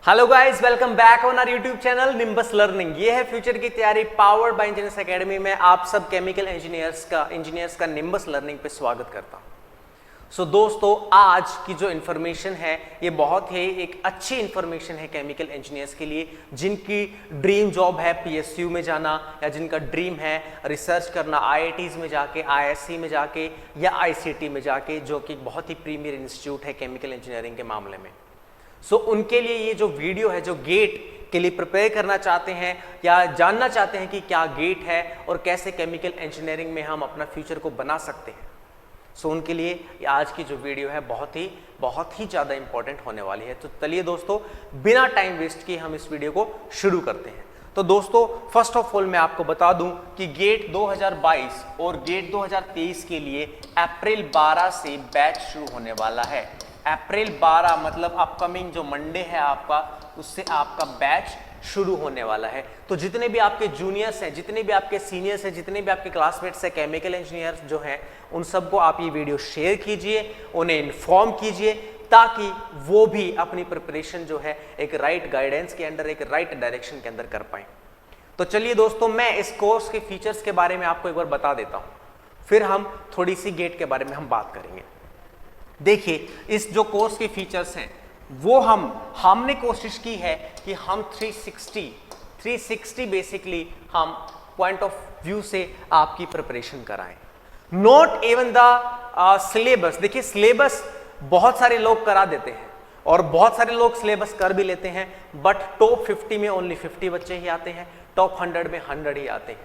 Hello guys, welcome back on our YouTube channel Nimbus learning. ये है future की तैयारी पावर्ड बाय इंजीनियर्स एकेडमी में आप सब केमिकल इंजीनियर्स का निम्बस लर्निंग पे स्वागत करता हूं। सो दोस्तों, आज की जो इन्फॉर्मेशन है ये बहुत ही एक अच्छी इन्फॉर्मेशन है केमिकल इंजीनियर्स के लिए, जिनकी ड्रीम जॉब है पीएसयू में जाना, या जिनका ड्रीम है रिसर्च करना आईआईटीज में जाके, आईएससी में जाके या आईसीटी में जाके, जो कि बहुत ही प्रीमियर इंस्टीट्यूट है केमिकल इंजीनियरिंग के मामले में। सो उनके लिए ये जो वीडियो है, जो गेट के लिए प्रिपेयर करना चाहते हैं या जानना चाहते हैं कि क्या गेट है और कैसे केमिकल इंजीनियरिंग में हम अपना फ्यूचर को बना सकते हैं, सो उनके लिए आज की जो वीडियो है बहुत ही ज़्यादा इंपॉर्टेंट होने वाली है। तो चलिए दोस्तों, बिना टाइम वेस्ट किए हम इस वीडियो को शुरू करते हैं। तो दोस्तों, फर्स्ट ऑफ ऑल मैं आपको बता दूं कि गेट 2022 और गेट 2023 के लिए अप्रैल 12 से बैच शुरू होने वाला है। अप्रैल 12 मतलब अपकमिंग जो मंडे है आपका, उससे आपका बैच शुरू होने वाला है। तो जितने भी आपके जूनियर्स हैं, जितने भी आपके सीनियर्स हैं, जितने भी आपके क्लासमेट्स हैं केमिकल इंजीनियर्स जो हैं, उन सबको आप ये वीडियो शेयर कीजिए, उन्हें इन्फॉर्म कीजिए, ताकि वो भी अपनी प्रिपरेशन जो है एक राइट गाइडेंस के अंदर, एक राइट डायरेक्शन के अंदर कर पाए। तो चलिए दोस्तों, मैं इस कोर्स के फीचर्स के बारे में आपको एक बार बता देता हूँ, फिर हम थोड़ी सी गेट के बारे में हम बात करेंगे। देखिए, इस जो कोर्स के फीचर्स हैं वो हमने कोशिश की है कि हम 360 बेसिकली हम पॉइंट ऑफ व्यू से आपकी प्रिपरेशन कराएं, नॉट इवन द सिलेबस। देखिए, सिलेबस बहुत सारे लोग करा देते हैं और बहुत सारे लोग सिलेबस कर भी लेते हैं, बट टॉप 50 में ओनली 50 बच्चे ही आते हैं, टॉप 100 में 100 ही आते हैं।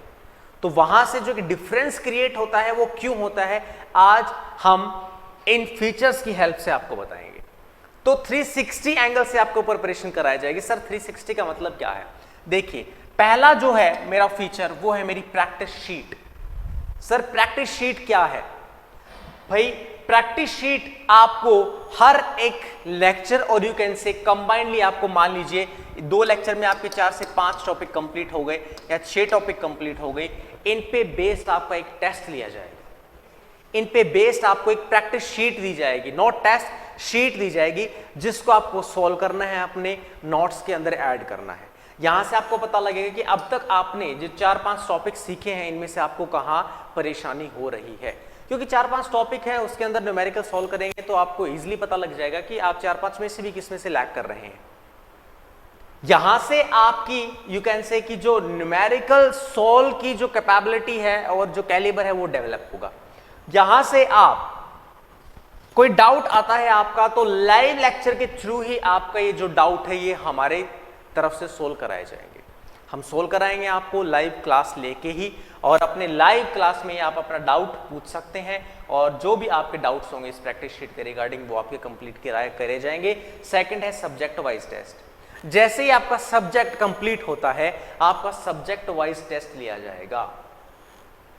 तो वहां से जो डिफरेंस क्रिएट होता है वो क्यों होता है, आज हम इन फीचर्स की हेल्प से आपको बताएंगे। तो 360 एंगल से आपको प्रिपरेशन कराई जाएगी। सर 360 का मतलब क्या है? देखिए, पहला जो है मेरा फीचर वो है मेरी practice sheet. Sir practice sheet क्या है? भाई प्रैक्टिस शीट आपको हर एक लेक्चर और यू कैन से कंबाइंडली आपको, मान लीजिए 2 लेक्चर में आपके 4 से 5 टॉपिक कंप्लीट हो गए या 6 टॉपिक कंप्लीट हो गए, इन पे बेस्ड आपका एक टेस्ट लिया जाएगा। इन पे बेस्ड आपको एक प्रैक्टिस शीट दी जाएगी, नोट टेस्ट शीट दी जाएगी, जिसको आपको सॉल्व करना है, अपने नोट्स के अंदर ऐड करना है। यहां से आपको पता लगेगा कि अब तक आपने जो 4-5 टॉपिक सीखे हैं, इनमें से आपको कहां परेशानी हो रही है। क्योंकि 4-5 टॉपिक है, उसके अंदर न्यूमेरिकल सॉल्व करेंगे तो आपको इजिली पता लग जाएगा कि आप 4-5 में से भी किसमें से लैग कर रहे हैं। यहां से आपकी यू कैन से कि जो न्यूमेरिकल सॉल्व की जो कैपेबिलिटी है और जो कैलिबर है वो डेवलप होगा। यहां से आप कोई डाउट आता है आपका, तो लाइव लेक्चर के थ्रू ही आपका ये जो डाउट है ये हमारे तरफ से सोल्व कराए जाएंगे। हम सोल्व कराएंगे आपको लाइव क्लास लेके ही, और अपने लाइव क्लास में आप अपना डाउट पूछ सकते हैं, और जो भी आपके डाउट्स होंगे इस प्रैक्टिस शीट के रिगार्डिंग वो आपके कंप्लीट करे जाएंगे। सेकंड है सब्जेक्ट वाइज टेस्ट। जैसे ही आपका सब्जेक्ट कंप्लीट होता है, आपका सब्जेक्ट वाइज टेस्ट लिया जाएगा।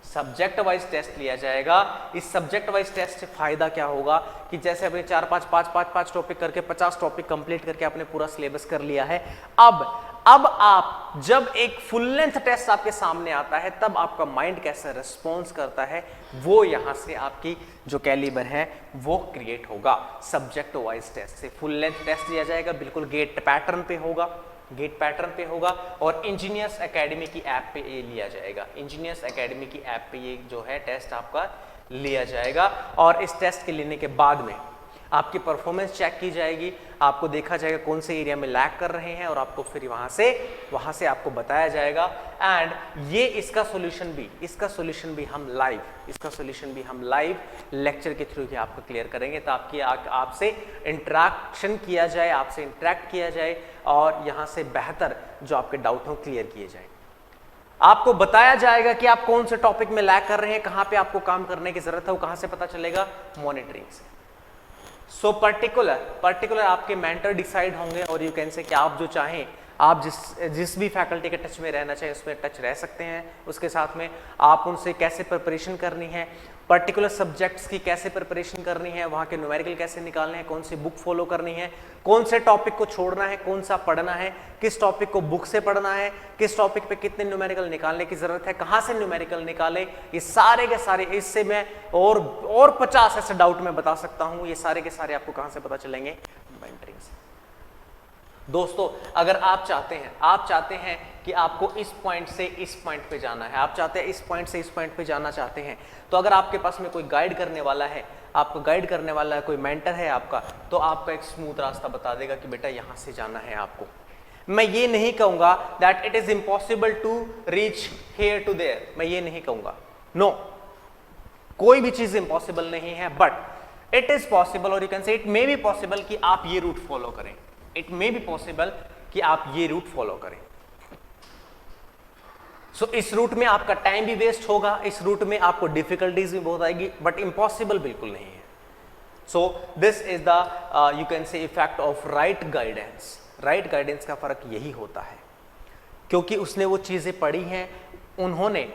सब्जेक्ट वाइज टेस्ट लिया जाएगा। इस सब्जेक्ट वाइज टेस्ट से फायदा क्या होगा कि जैसे आपने 4-5 टॉपिक करके 50 टॉपिक कंप्लीट करके आपने पूरा सिलेबस कर लिया है, अब आप जब एक फुल लेंथ टेस्ट आपके सामने आता है, तब आपका माइंड कैसे रिस्पॉन्स करता है, वो यहां से आपकी जो कैलिबर है वो क्रिएट होगा। सब्जेक्ट वाइज टेस्ट से फुल लेंथ टेस्ट दिया जाएगा, बिल्कुल गेट पैटर्न पे होगा, और इंजीनियर्स एकेडमी की ऐप पे ये लिया जाएगा। इंजीनियर्स एकेडमी की ऐप पे ये जो है टेस्ट आपका लिया जाएगा, और इस टेस्ट के लेने के बाद में आपकी परफॉर्मेंस चेक की जाएगी, आपको देखा जाएगा कौन से एरिया में लैग कर रहे हैं, और आपको फिर वहां से आपको बताया जाएगा। एंड ये इसका सोल्यूशन भी हम लाइव लेक्चर के थ्रू ही आपको क्लियर करेंगे, ताकि आपसे इंटरेक्शन किया जाए, आपसे इंटरेक्ट किया जाए, और यहाँ से बेहतर जो आपके डाउट हो क्लियर किए जाए। आपको बताया जाएगा कि आप कौन से टॉपिक में लैग कर रहे हैं, कहाँ पे आपको काम करने की जरूरत है, वो कहाँ से पता चलेगा? मॉनिटरिंग से। सो पर्टिकुलर आपके मेंटर डिसाइड होंगे, और यू कैन से कि आप जो चाहें, आप जिस भी फैकल्टी के टच में रहना चाहिए उसमें टच रह सकते हैं। उसके साथ में आप उनसे कैसे प्रिपरेशन करनी है, पर्टिकुलर सब्जेक्ट्स की कैसे प्रिपरेशन करनी है, वहाँ के न्यूमेरिकल कैसे निकालने हैं, कौन सी बुक फॉलो करनी है, कौन से टॉपिक को छोड़ना है, कौन सा पढ़ना है, किस टॉपिक को बुक से पढ़ना है, किस टॉपिक पे कितने न्यूमेरिकल निकालने की जरूरत है, कहाँ से न्यूमेरिकल निकाले, ये सारे के सारे, इससे मैं और 50 ऐसे डाउट में बता सकता हूँ। ये सारे के सारे आपको कहाँ से पता चलेंगे? मेंटरिंग से। दोस्तों अगर आप चाहते हैं कि आपको इस पॉइंट से इस पॉइंट पे जाना है, आप चाहते हैं इस पॉइंट से इस पॉइंट पे जाना चाहते हैं, तो अगर आपके पास में कोई गाइड करने वाला है, आपको गाइड करने वाला है, कोई मेंटर है आपका, तो आपका एक स्मूथ रास्ता बता देगा कि बेटा यहां से जाना है आपको। मैं ये नहीं कहूंगा that it is impossible to reach here to there, मैं ये नहीं कहूंगा, नो, कोई भी चीज इम्पॉसिबल नहीं है, बट इट इज पॉसिबल और you can say it may be possible कि आप ये रूट फॉलो करें, इट मे बी पॉसिबल कि आप ये रूट फॉलो करें। सो इस रूट में आपका टाइम भी वेस्ट होगा, इस रूट में आपको डिफिकल्टीज भी बहुत आएगी, बट इंपॉसिबल बिल्कुल नहीं है। So this is the you can say effect of right guidance. Right guidance का फर्क यही होता है क्योंकि उसने वो चीजें पढ़ी हैं, उन्होंने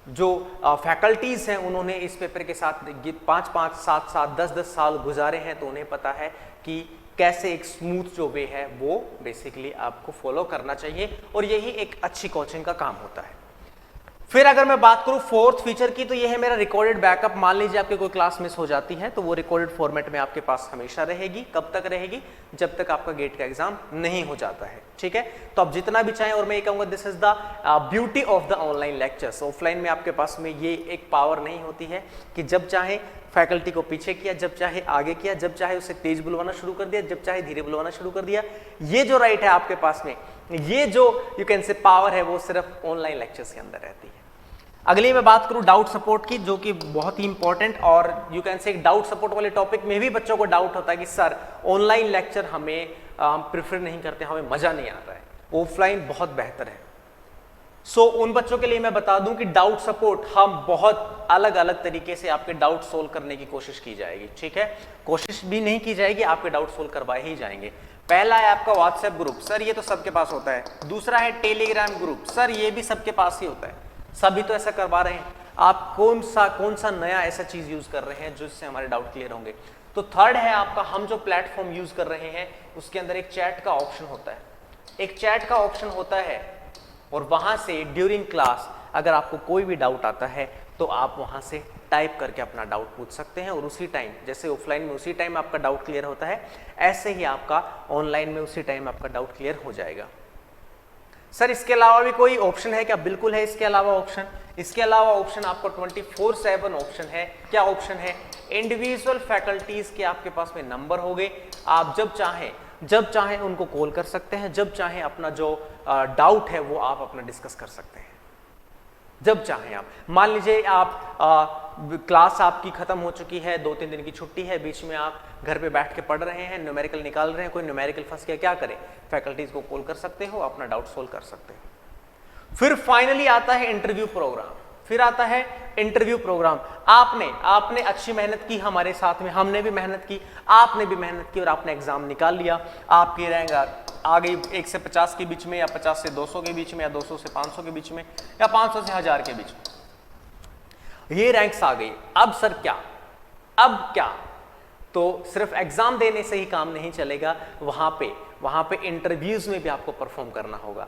जो फैकल्टीज हैं उन्होंने इस पेपर के साथ 5-5, 7-7, 10-10 साल गुजारे हैं, तो उन्हें पता है कि कैसे एक स्मूथ जो वे है वो बेसिकली आपको फॉलो करना चाहिए, और यही एक अच्छी कोचिंग का काम होता है। फिर अगर मैं बात करूं फोर्थ फीचर की, तो ये है मेरा रिकॉर्डेड बैकअप। मान लीजिए आपकी कोई क्लास मिस हो जाती है तो वो रिकॉर्डेड फॉर्मेट में आपके पास हमेशा रहेगी। कब तक रहेगी? जब तक आपका गेट का एग्जाम नहीं हो जाता है, ठीक है। तो आप जितना भी चाहें, और मैं ये कहूंगा this is the beauty of the online lectures. Offline में आपके पास में ये एक पावर नहीं होती है कि जब चाहे फैकल्टी को पीछे किया, जब चाहे आगे किया, जब चाहे उसे तेज बुलवाना शुरू कर दिया, जब चाहे धीरे बुलवाना शुरू कर दिया। ये जो राइट है आपके पास में, ये जो यू कैन से पावर है, वो सिर्फ ऑनलाइन लेक्चर्स के अंदर रहती है। अगली मैं बात करूं डाउट सपोर्ट की, जो कि बहुत ही इंपॉर्टेंट, और you can say doubt support वाले टॉपिक में भी बच्चों को डाउट होता है कि सर ऑनलाइन लेक्चर हमें हम प्रेफर नहीं करते, हमें मजा नहीं आता है, ऑफलाइन बहुत बेहतर है। सो उन बच्चों के लिए मैं बता दूं कि डाउट सपोर्ट हम बहुत अलग अलग तरीके से आपके डाउट सोल्व करने की कोशिश की जाएगी, ठीक है। कोशिश भी नहीं की जाएगी, आपके डाउट सोल्व करवाए ही जाएंगे। पहला है आपका व्हाट्सएप ग्रुप, सर ये तो सबके पास होता है। दूसरा है टेलीग्राम ग्रुप, सर ये भी सबके पास ही होता है, सभी तो ऐसा करवा रहे हैं। आप कौन सा नया ऐसा चीज यूज कर रहे हैं जिससे हमारे डाउट क्लियर होंगे। तो थर्ड है आपका, हम जो प्लेटफॉर्म यूज कर रहे हैं उसके अंदर एक चैट का ऑप्शन होता है, एक चैट का ऑप्शन होता है, और वहां से ड्यूरिंग क्लास अगर आपको कोई भी डाउट आता है तो आप वहां से टाइप करके अपना डाउट पूछ सकते हैं, और उसी टाइम, जैसे ऑफलाइन में उसी टाइम आपका डाउट क्लियर होता है, ऐसे ही आपका ऑनलाइन में उसी टाइम आपका डाउट क्लियर हो जाएगा। सर इसके अलावा भी कोई ऑप्शन है क्या? बिल्कुल है इसके अलावा ऑप्शन। इसके अलावा ऑप्शन आपको 24/7 ऑप्शन है। क्या ऑप्शन है? इंडिविजुअल फैकल्टीज के आपके पास में नंबर हो गए, आप जब चाहें उनको कॉल कर सकते हैं, जब चाहें अपना जो डाउट है वो आप अपना डिस्कस कर सकते हैं, जब चाहें आप। मान लीजिए आप क्लास आपकी खत्म हो चुकी है, 2-3 दिन की छुट्टी है, बीच में आप घर पे बैठ के पढ़ रहे हैं, न्यूमेरिकल निकाल रहे हैं, कोई न्यूमेरिकल फंस गया, क्या करें? फैकल्टीज को कॉल कर सकते हो, अपना डाउट सोल्व कर सकते हो। फिर फाइनली आता है इंटरव्यू प्रोग्राम। फिर आता है इंटरव्यू प्रोग्राम। आपने अच्छी मेहनत की हमारे साथ में, हमने भी मेहनत की, आपने भी मेहनत की, और आपने एग्जाम निकाल लिया। आपकी रैंक आ गई 1 से 50 के बीच में, या 50 से 200 के बीच में, या 200 से 500 के बीच में, या 500 से 1000 के बीच में। ये रैंक्स आ गई। अब सर क्या? अब क्या? तो सिर्फ एग्जाम देने से ही काम नहीं चलेगा, वहां पे इंटरव्यूज में भी आपको परफॉर्म करना होगा।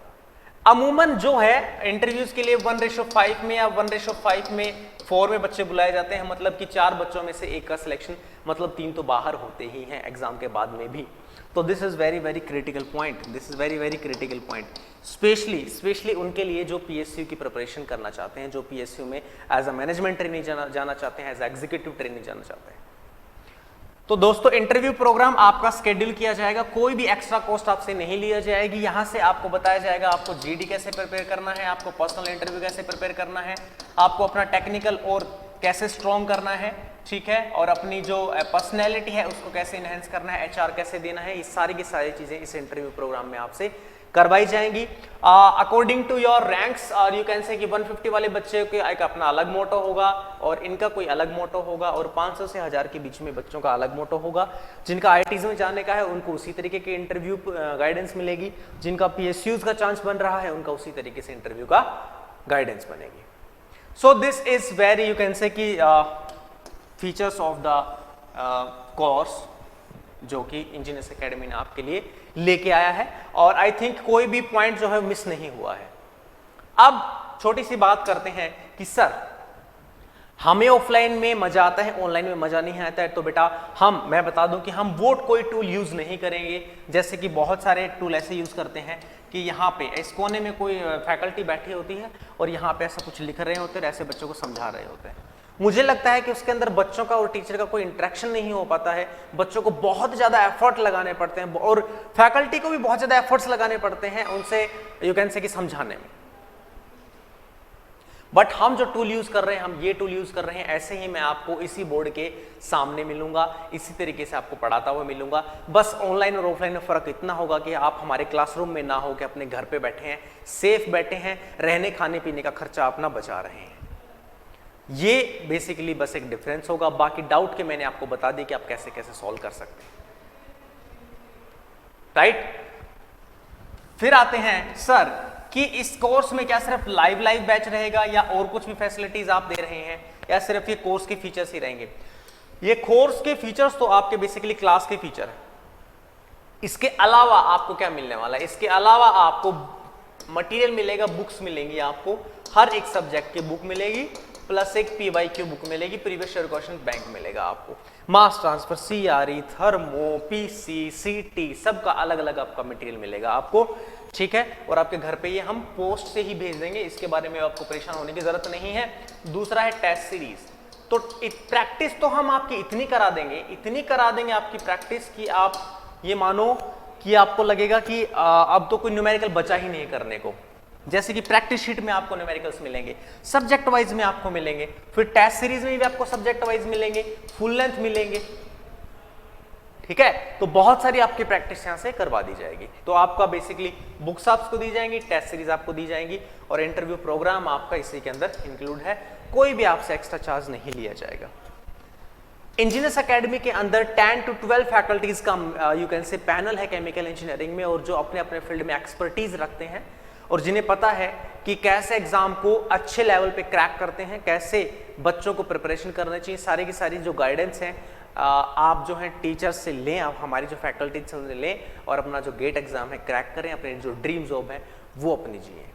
अमूमन जो है इंटरव्यूज के लिए 1:5 में या 1:5 में 4 में बच्चे बुलाए जाते हैं, मतलब कि 4 बच्चों में से एक का सिलेक्शन, मतलब 3 तो बाहर होते ही हैं एग्जाम के बाद में भी। तो this is very very critical point, this is very very critical point, specially उनके लिए जो पीएसयू की प्रिपरेशन करना चाहते हैं, जो पीएसयू में एज अ मैनेजमेंट ट्रेनी जाना चाहते हैं, एज एग्जीक्यूटिव ट्रेनी जाना चाहते हैं। तो दोस्तों इंटरव्यू प्रोग्राम आपका शेड्यूल किया जाएगा, कोई भी एक्स्ट्रा कॉस्ट आपसे नहीं लिया जाएगी। यहां से आपको बताया जाएगा आपको जीडी कैसे प्रिपेयर करना है, आपको पर्सनल इंटरव्यू कैसे प्रिपेयर करना है, आपको अपना टेक्निकल और कैसे स्ट्रॉन्ग करना है, ठीक है, और अपनी जो पर्सनैलिटी है उसको कैसे इनहेंस करना है, एचआर कैसे देना है, ये सारी की सारी चीजें इस इंटरव्यू प्रोग्राम में आपसे करवाई जाएंगी अकॉर्डिंग टू योर रैंक्स। और यू कैन से कि 150 वाले बच्चे के एक अपना अलग मोटो होगा, और इनका कोई अलग मोटो होगा, और 500 से 1000 के बीच में बच्चों का अलग मोटो होगा। जिनका आईआईटीज में जाने का है उनको उसी तरीके के इंटरव्यू गाइडेंस मिलेगी, जिनका पीएसयूज का चांस बन रहा है उनका उसी तरीके से इंटरव्यू का गाइडेंस बनेगी। So this is very you can say कि फीचर्स ऑफ द कोर्स जो कि इंजीनियर्स एकेडमी ने आपके लिए लेके आया है, और आई थिंक कोई भी पॉइंट जो है मिस नहीं हुआ है। अब छोटी सी बात करते हैं कि सर हमें ऑफलाइन में मजा आता है, ऑनलाइन में मजा नहीं आता है, तो बेटा मैं बता दूं कि हम वो कोई टूल यूज नहीं करेंगे। जैसे कि बहुत सारे टूल ऐसे यूज करते हैं कि यहाँ पे इस कोने में कोई फैकल्टी बैठी होती है और यहाँ पे ऐसा कुछ लिख रहे होते हैं, ऐसे बच्चों को समझा रहे होते हैं। मुझे लगता है कि उसके अंदर बच्चों का और टीचर का कोई इंटरेक्शन नहीं हो पाता है, बच्चों को बहुत ज्यादा एफर्ट लगाने पड़ते हैं और फैकल्टी को भी बहुत ज्यादा एफर्ट्स लगाने पड़ते हैं उनसे यू कैन से कि समझाने में। बट हम जो टूल यूज कर रहे हैं, हम ये टूल यूज कर रहे हैं, ऐसे ही मैं आपको इसी बोर्ड के सामने मिलूंगा, इसी तरीके से आपको पढ़ाता हुआ मिलूंगा। बस ऑनलाइन और ऑफलाइन में फर्क इतना होगा कि आप हमारे क्लासरूम में ना हो के अपने घर पे बैठे हैं, सेफ बैठे हैं, रहने खाने पीने का खर्चा अपना बचा रहे हैं। ये बेसिकली बस एक डिफरेंस होगा। बाकी डाउट के मैंने आपको बता दी कि आप कैसे कैसे सॉल्व कर सकते हैं, राइट। फिर आते हैं सर कि इस कोर्स में क्या सिर्फ लाइव बैच रहेगा या और कुछ भी फैसिलिटीज आप दे रहे हैं, या सिर्फ ये कोर्स के फीचर्स ही रहेंगे। ये कोर्स के फीचर्स तो आपके बेसिकली क्लास के फीचर है। इसके अलावा आपको क्या मिलने वाला है? इसके अलावा आपको मटेरियल मिलेगा, बुक्स मिलेंगी, आपको हर एक सब्जेक्ट की बुक मिलेगी, प्लस एक PYQ बुक मिलेगी, प्रीवियस ईयर क्वेश्चन बैंक मिलेगा आपको, mass transfer, CRE, thermo, PC, CT, सबका अलग अलग आपका मटेरियल मिलेगा आपको, ठीक है। और आपके घर पे ये हम पोस्ट से ही भेज देंगे, इसके बारे में आपको परेशान होने की जरूरत नहीं है। दूसरा है टेस्ट सीरीज। तो प्रैक्टिस तो हम आपकी इतनी करा देंगे आपकी प्रैक्टिस की आप ये मानो कि आपको लगेगा कि अब तो कोई न्यूमेरिकल बचा ही नहीं करने को। जैसे कि प्रैक्टिस शीट में आपको न्यूमेरिकल्स मिलेंगे, सब्जेक्ट वाइज में आपको मिलेंगे, फिर टेस्ट सीरीज में भी आपको सब्जेक्ट वाइज मिलेंगे, फुल लेंथ मिलेंगे, ठीक है। तो बहुत सारी आपकी प्रैक्टिस यहां से करवा दी जाएगी। तो आपका बेसिकली बुक्स आपको दी जाएंगी, टेस्ट सीरीज आपको दी जाएंगी और इंटरव्यू प्रोग्राम आपका इसी के अंदर इंक्लूड है। कोई भी आपसे एक्स्ट्रा चार्ज नहीं लिया जाएगा। इंजीनियर्स एकेडमी के अंदर 10 to 12 फैकल्टीज का यू कैन से पैनल है केमिकल इंजीनियरिंग में, और जो अपने अपने फील्ड में एक्सपर्टीज रखते हैं और जिन्हें पता है कि कैसे एग्जाम को अच्छे लेवल पे क्रैक करते हैं, कैसे बच्चों को प्रिपरेशन करना चाहिए। सारी की सारी जो गाइडेंस है आप जो है टीचर्स से लें, आप हमारी जो फैकल्टी से लें और अपना जो गेट एग्जाम है क्रैक करें, अपने जो ड्रीम जॉब है वो अपनी जिए।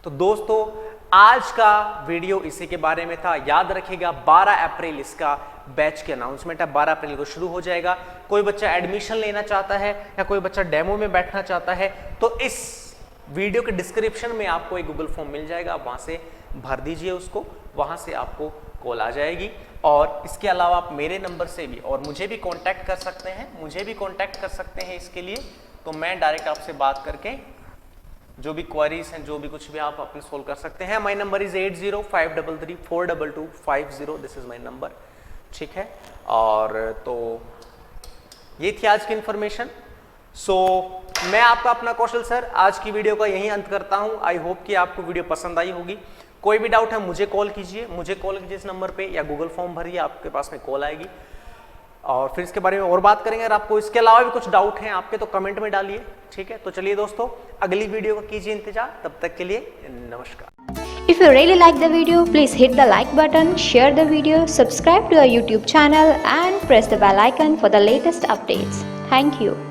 तो दोस्तों आज का वीडियो इसी के बारे में था। याद रखिएगा 12 अप्रैल इसका बैच की अनाउंसमेंट है, 12 अप्रैल को शुरू हो जाएगा। कोई बच्चा एडमिशन लेना चाहता है या कोई बच्चा डेमो में बैठना चाहता है तो इस वीडियो के डिस्क्रिप्शन में आपको एक गूगल फॉर्म मिल जाएगा, आप वहां से भर दीजिए उसको, वहां से आपको कॉल आ जाएगी। और इसके अलावा आप मेरे नंबर से भी और मुझे भी कांटेक्ट कर सकते हैं, इसके लिए तो मैं डायरेक्ट आपसे बात करके जो भी क्वेरीज हैं, जो भी कुछ भी आप अपने सोल्व कर सकते हैं। My number is 8053342250, this is my number, ठीक है। और तो ये थी आज की इंफॉर्मेशन। मैं आपका अपना कौशल सर आज की वीडियो का यही अंत करता हूं। आई होप कि आपको वीडियो पसंद आई होगी। कोई भी डाउट है मुझे कॉल कीजिए इस नंबर पे, या गूगल फॉर्म भरिए, आपके पास में कॉल आएगी और फिर इसके बारे में और बात करेंगे। अगर आपको इसके अलावा भी कुछ डाउट हैं आपके तो कमेंट में डालिए, ठीक है। तो चलिए दोस्तों अगली वीडियो का कीजिए इंतजार, तब तक के लिए नमस्कार। If you really like the video, please hit the like button, share the video, subscribe to our YouTube channel and press the bell icon for the latest updates. Thank you.